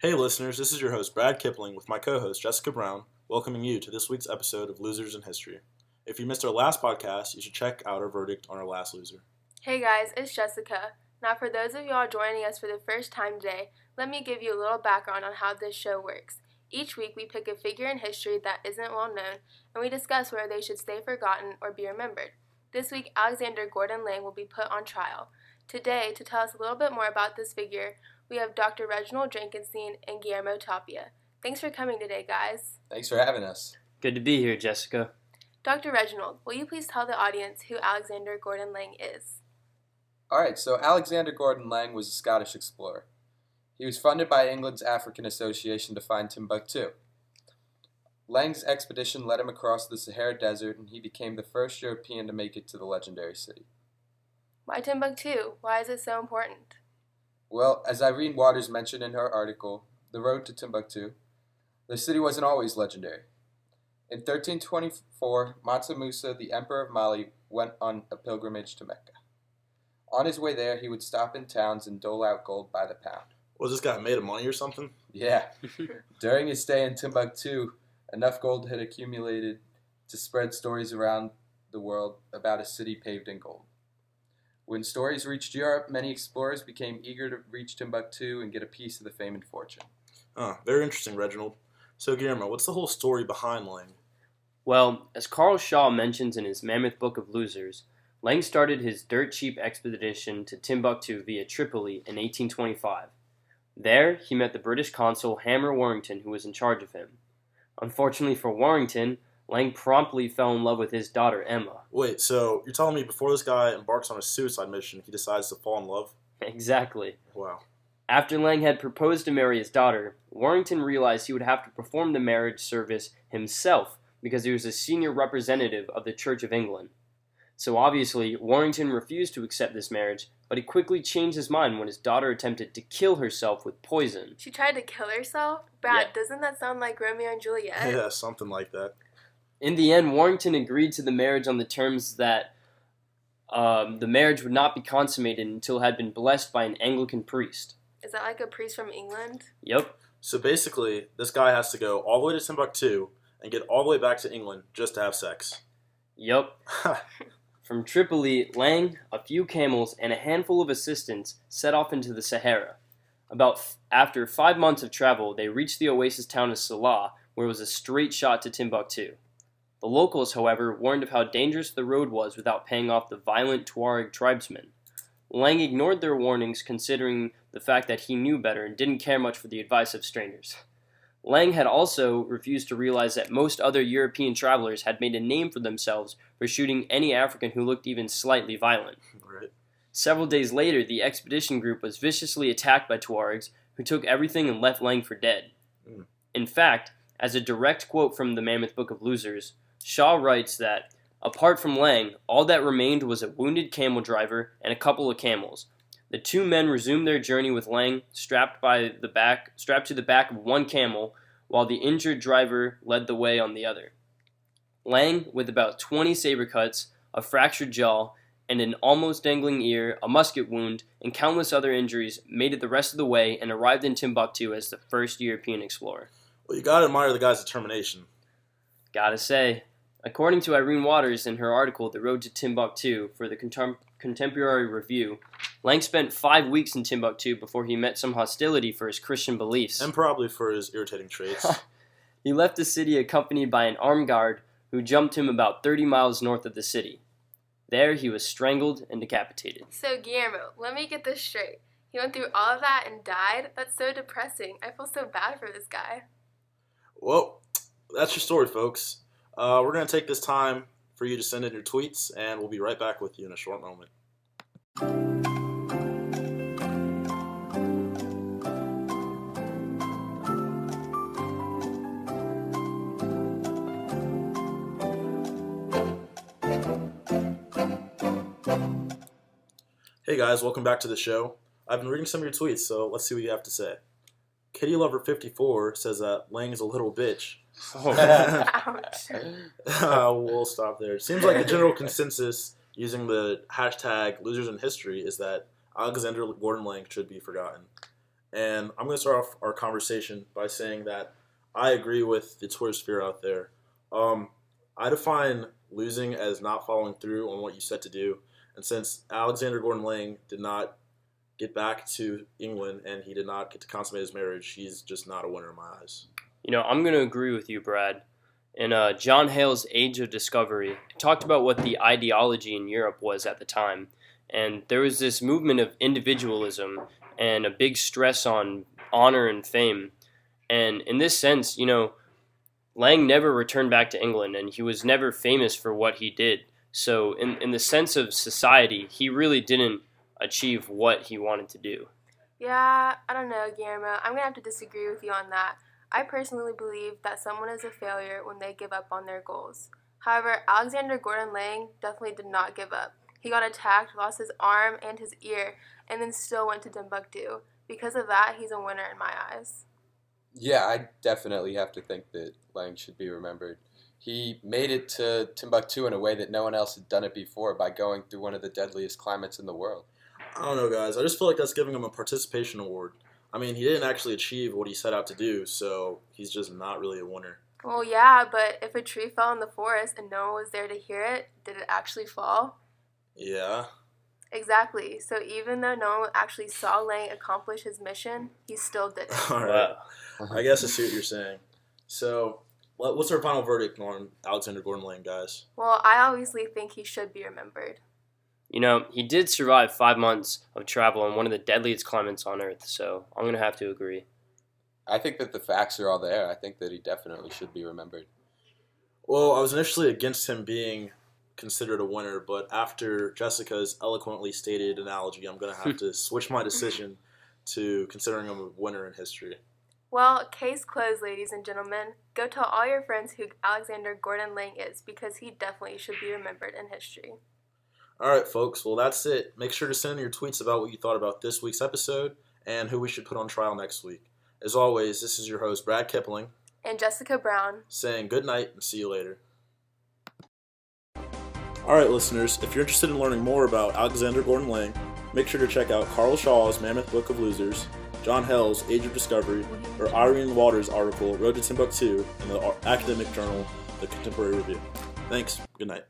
Hey listeners, this is your host Brad Kipling with my co-host Jessica Brown, welcoming you to this week's episode of Losers in History. If you missed our last podcast, you should check out our verdict on our last loser. Hey guys, it's Jessica. Now for those of y'all joining us for the first time today, let me give you a little background on how this show works. Each week we pick a figure in history that isn't well known, and we discuss whether they should stay forgotten or be remembered. This week, Alexander Gordon Laing will be put on trial. Today, to tell us a little bit more about this figure, we have Dr. Reginald Jenkinstein and Guillermo Tapia. Thanks for coming today, guys. Thanks for having us. Good to be here, Jessica. Dr. Reginald, will you please tell the audience who Alexander Gordon Laing is? Alright, so Alexander Gordon Laing was a Scottish explorer. He was funded by England's African Association to find Timbuktu. Laing's expedition led him across the Sahara Desert, and he became the first European to make it to the legendary city. Why Timbuktu? Why is it so important? Well, as Irene Waters mentioned in her article, The Road to Timbuktu, the city wasn't always legendary. In 1324, Mansa Musa, the Emperor of Mali, went on a pilgrimage to Mecca. On his way there, he would stop in towns and dole out gold by the pound. Was this guy made of money or something? Yeah. During his stay in Timbuktu, enough gold had accumulated to spread stories around the world about a city paved in gold. When stories reached Europe, many explorers became eager to reach Timbuktu and get a piece of the fame and fortune. Very interesting, Reginald. So, Guillermo, what's the whole story behind Laing? Well, as Carl Shaw mentions in his mammoth book of Losers, Laing started his dirt-cheap expedition to Timbuktu via Tripoli in 1825. There, he met the British consul Hammer Warrington, who was in charge of him. Unfortunately for Warrington, Laing promptly fell in love with his daughter, Emma. Wait, so you're telling me before this guy embarks on a suicide mission, he decides to fall in love? Exactly. Wow. After Laing had proposed to marry his daughter, Warrington realized he would have to perform the marriage service himself because he was a senior representative of the Church of England. So obviously, Warrington refused to accept this marriage, but he quickly changed his mind when his daughter attempted to kill herself with poison. She tried to kill herself? Brad, Yeah. Doesn't that sound like Romeo and Juliet? Yeah, something like that. In the end, Warrington agreed to the marriage on the terms that the marriage would not be consummated until it had been blessed by an Anglican priest. Is that like a priest from England? Yep. So basically, this guy has to go all the way to Timbuktu and get all the way back to England just to have sex. Yep. From Tripoli, Laing, a few camels, and a handful of assistants set off into the Sahara. After 5 months of travel, they reached the oasis town of Salah, where it was a straight shot to Timbuktu. The locals, however, warned of how dangerous the road was without paying off the violent Tuareg tribesmen. Laing ignored their warnings, considering the fact that he knew better and didn't care much for the advice of strangers. Laing had also refused to realize that most other European travelers had made a name for themselves for shooting any African who looked even slightly violent. Right. Several days later, the expedition group was viciously attacked by Tuaregs, who took everything and left Laing for dead. In fact, as a direct quote from the Mammoth Book of Losers, Shaw writes that, apart from Laing, all that remained was a wounded camel driver and a couple of camels. The two men resumed their journey with Laing strapped to the back of one camel, while the injured driver led the way on the other. Laing, with about 20 saber cuts, a fractured jaw, and an almost dangling ear, a musket wound, and countless other injuries, made it the rest of the way and arrived in Timbuktu as the first European explorer. Well, you gotta admire the guy's determination. Gotta say, according to Irene Waters in her article The Road to Timbuktu for the Contemporary Review, Laing spent 5 weeks in Timbuktu before he met some hostility for his Christian beliefs. And probably for his irritating traits. He left the city accompanied by an armed guard who jumped him about 30 miles north of the city. There he was strangled and decapitated. So, Guillermo, let me get this straight. He went through all of that and died? That's so depressing. I feel so bad for this guy. Well, that's your story, folks. We're going to take this time for you to send in your tweets, and we'll be right back with you in a short moment. Hey guys, welcome back to the show. I've been reading some of your tweets, so let's see what you have to say. Kitty Lover 54 says that Laing is a little bitch. Ouch. We'll stop there. It seems like the general consensus using the hashtag losers in history is that Alexander Gordon Laing should be forgotten. And I'm going to start off our conversation by saying that I agree with the Twitter sphere out there. I define losing as not following through on what you set to do. And since Alexander Gordon Lang did not get back to England and he did not get to consummate his marriage, he's just not a winner in my eyes. I'm going to agree with you, Brad. In John Hale's Age of Discovery, it talked about what the ideology in Europe was at the time. And there was this movement of individualism and a big stress on honor and fame. And in this sense, Lang never returned back to England, and he was never famous for what he did. So in the sense of society, he really didn't achieve what he wanted to do. Yeah, I don't know, Guillermo. I'm going to have to disagree with you on that. I personally believe that someone is a failure when they give up on their goals. However, Alexander Gordon Lang definitely did not give up. He got attacked, lost his arm and his ear, and then still went to Timbuktu. Because of that, he's a winner in my eyes. Yeah, I definitely have to think that Lang should be remembered. He made it to Timbuktu in a way that no one else had done it before by going through one of the deadliest climates in the world. I don't know, guys. I just feel like that's giving him a participation award. I mean, he didn't actually achieve what he set out to do, so he's just not really a winner. Well, yeah, but if a tree fell in the forest and no one was there to hear it, did it actually fall? Yeah. Exactly. So even though no one actually saw Lang accomplish his mission, he still did it. All right. I guess I see what you're saying. So, what's our final verdict on Alexander Gordon Lang, guys? Well, I obviously think he should be remembered. He did survive 5 months of travel in one of the deadliest climates on Earth, so I'm going to have to agree. I think that the facts are all there. I think that he definitely should be remembered. Well, I was initially against him being considered a winner, but after Jessica's eloquently stated analogy, I'm going to have to switch my decision to considering him a winner in history. Well, case closed, ladies and gentlemen. Go tell all your friends who Alexander Gordon Lang is, because he definitely should be remembered in history. All right, folks. Well, that's it. Make sure to send in your tweets about what you thought about this week's episode and who we should put on trial next week. As always, this is your host, Brad Kipling. And Jessica Brown. Saying good night and see you later. All right, listeners. If you're interested in learning more about Alexander Gordon Lang, make sure to check out Carl Shaw's Mammoth Book of Losers, John Hale's Age of Discovery, or Irene Waters' article, Road to Timbuktu, in the academic journal, The Contemporary Review. Thanks. Good night.